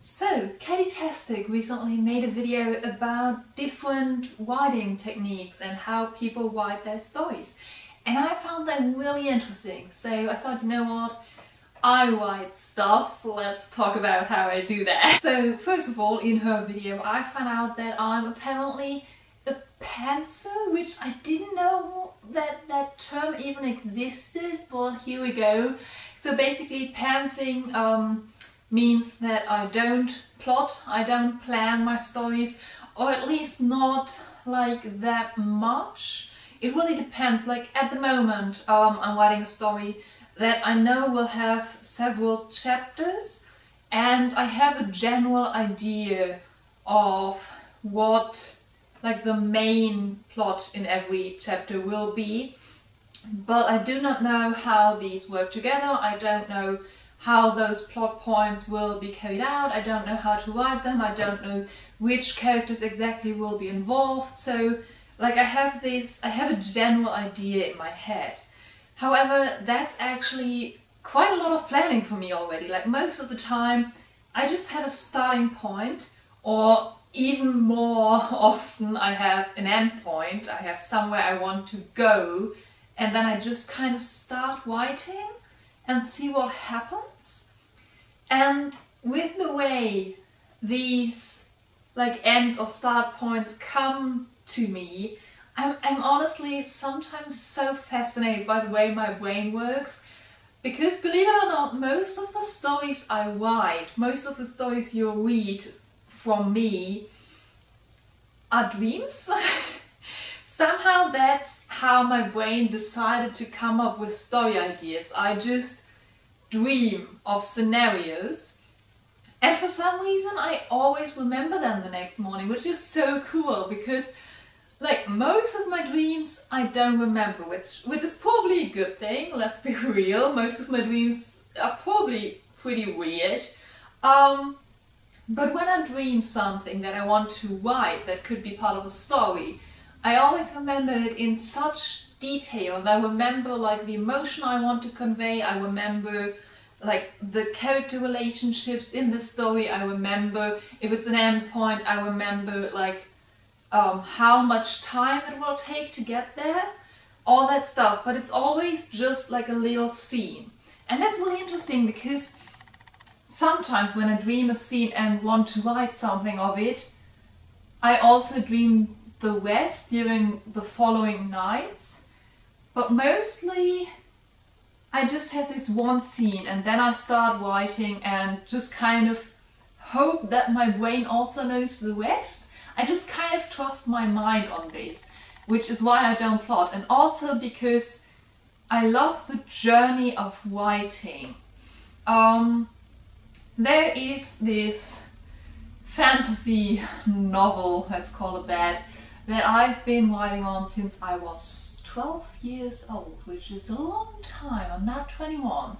So, Katie Tastic recently made a video about different writing techniques and how people write their stories. And I found that really interesting. So I thought, you know what? I write stuff, let's talk about how I do that. So first of all, in her video I found out that I'm apparently a pantser, which I didn't know that term even existed, but here we go. So basically panting means that I don't plot, I don't plan my stories, or at least not like that much. It really depends. Like at the moment I'm writing a story that I know will have several chapters, and I have a general idea of what like the main plot in every chapter will be, but I do not know how these work together. I don't know how those plot points will be carried out. I don't know how to write them. I don't know which characters exactly will be involved. So like I have a general idea in my head. However, that's actually quite a lot of planning for me already. Like most of the time I just have a starting point, or even more often I have an end point. I have somewhere I want to go, and then I just kind of start writing and see what happens. And with the way these like end or start points come to me, I'm honestly sometimes so fascinated by the way my brain works, because believe it or not, most of the stories I write, most of the stories you'll read from me are dreams. Somehow that's how my brain decided to come up with story ideas. I just dream of scenarios, and for some reason I always remember them the next morning, which is so cool, because like most of my dreams I don't remember, which is probably a good thing, let's be real. Most of my dreams are probably pretty weird. But when I dream something that I want to write that could be part of a story, I always remember it in such detail, and I remember like the emotion I want to convey. I remember like the character relationships in the story. I remember if it's an end point, I remember like how much time it will take to get there, all that stuff. But it's always just like a little scene. And that's really interesting, because sometimes when I dream a scene and want to write something of it, I also dream the rest during the following nights. But mostly I just have this one scene, and then I start writing and just kind of hope that my brain also knows the rest. I just kind of trust my mind on this, which is why I don't plot. And also because I love the journey of writing. There is this fantasy novel, let's call it that I've been writing on since I was 12 years old, which is a long time. I'm now 21.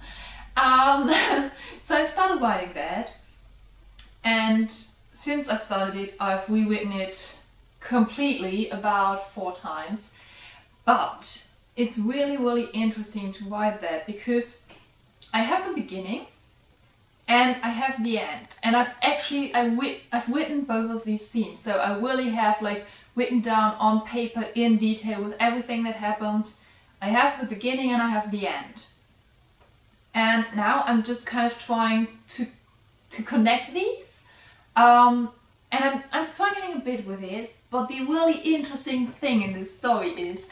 So I started writing that, and since I've started it, I've rewritten it completely about 4 times. But it's really, really interesting to write that, because I have the beginning and I have the end. And I've written both of these scenes. So I really have like written down on paper in detail with everything that happens. I have the beginning and I have the end. And now I'm just kind of trying to connect these. And I'm struggling a bit with it, but the really interesting thing in this story is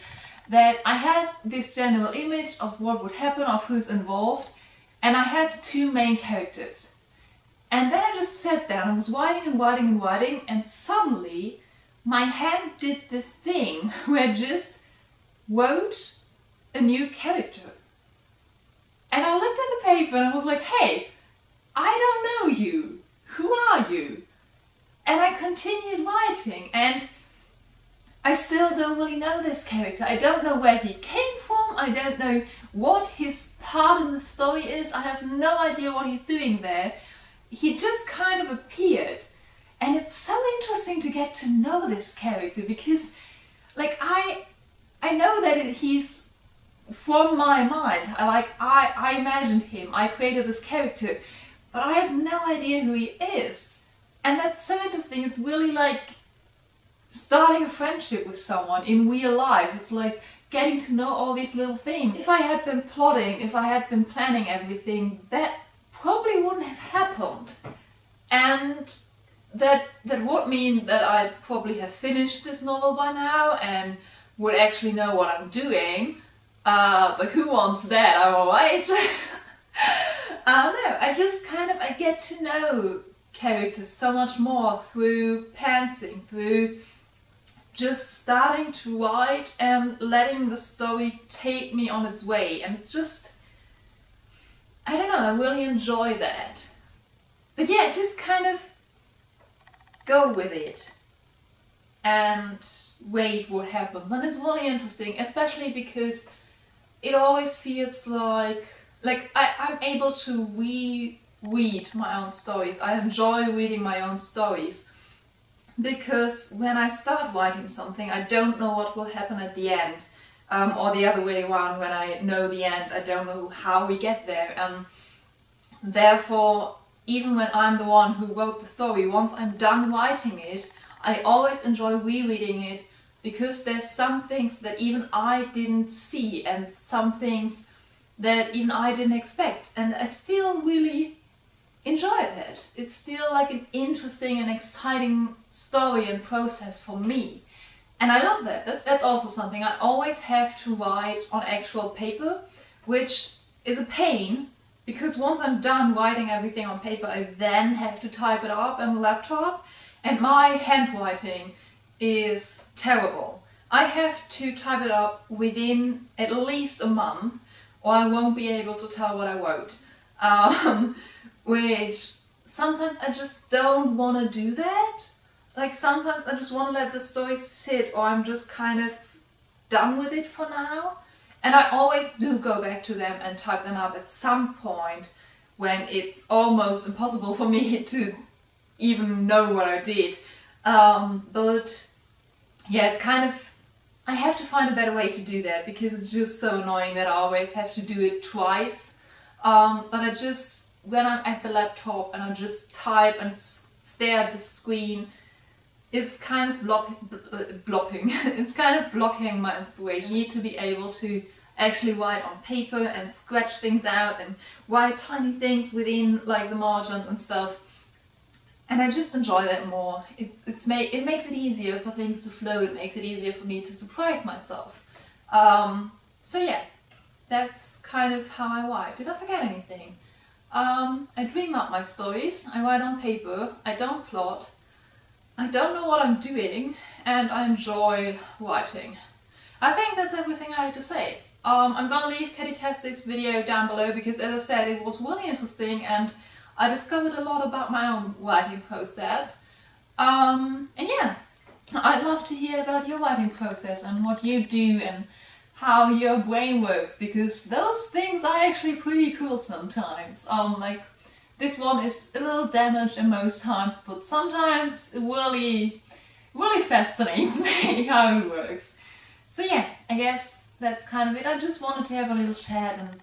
that I had this general image of what would happen, of who's involved, and I had 2 main characters. And then I just sat down and was writing and writing and writing, and suddenly my hand did this thing where I just wrote a new character. And I looked at the paper and I was like, hey, I don't know you. Who are you? And I continued writing, and I still don't really know this character. I don't know where he came from. I don't know what his part in the story is. I have no idea what he's doing there. He just kind of appeared. And it's so interesting to get to know this character, because like I know that he's from my mind. I imagined him. I created this character. but I have no idea who he is. And that's so interesting. It's really like starting a friendship with someone in real life. It's like getting to know all these little things. If I had been plotting, if I had been planning everything, that probably wouldn't have happened. And that would mean that I'd probably have finished this novel by now and would actually know what I'm doing. But who wants that, am I right? No, I get to know characters so much more through pantsing, through just starting to write and letting the story take me on its way. And it's just, I don't know, I really enjoy that. But yeah, just kind of go with it and wait what happens. And it's really interesting, especially because it always feels like I'm able to reread my own stories. I enjoy reading my own stories. Because when I start writing something, I don't know what will happen at the end. Or the other way around, when I know the end, I don't know how we get there. And therefore, even when I'm the one who wrote the story, once I'm done writing it, I always enjoy rereading it, because there's some things that even I didn't see and some things that even I didn't expect. And I still really enjoy that. It's still like an interesting and exciting story and process for me. And I love that. That's also something I always have to write on actual paper, which is a pain, because once I'm done writing everything on paper, I then have to type it up on the laptop, and my handwriting is terrible. I have to type it up within at least a month, or I won't be able to tell what I wrote. Which sometimes I just don't want to do that. Like sometimes I just want to let the story sit, or I'm just kind of done with it for now. And I always do go back to them and type them up at some point when it's almost impossible for me to even know what I did. But yeah, it's kind of, I have to find a better way to do that, because it's just so annoying that I always have to do it twice. But I just, when I'm at the laptop and I just type and stare at the screen, it's kind of blocking. It's kind of blocking my inspiration. I need to be able to actually write on paper and scratch things out and write tiny things within like the margins and stuff. And I just enjoy that more. It makes it easier for things to flow. It makes it easier for me to surprise myself. So yeah, that's kind of how I write. Did I forget anything? I dream up my stories, I write on paper, I don't plot, I don't know what I'm doing, and I enjoy writing. I think that's everything I had to say. I'm gonna leave Catty-tastic's video down below, because as I said, it was really interesting and I discovered a lot about my own writing process. And yeah, I'd love to hear about your writing process and what you do and how your brain works, because those things are actually pretty cool sometimes. Like this one is a little damaged in most times, but sometimes it really fascinates me how it works. So yeah, I guess that's kind of it. I just wanted to have a little chat and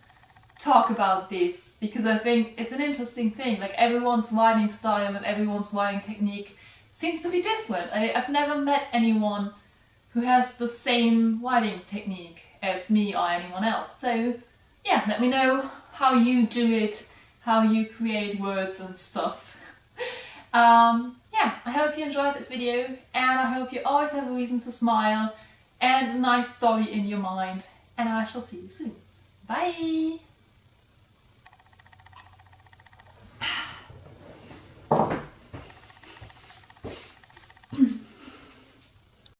talk about this, because I think it's an interesting thing. Like everyone's writing style and everyone's writing technique seems to be different. I've never met anyone who has the same writing technique as me or anyone else. So yeah, let me know how you do it, how you create words and stuff. Yeah, I hope you enjoyed this video, and I hope you always have a reason to smile and a nice story in your mind, and I shall see you soon. Bye!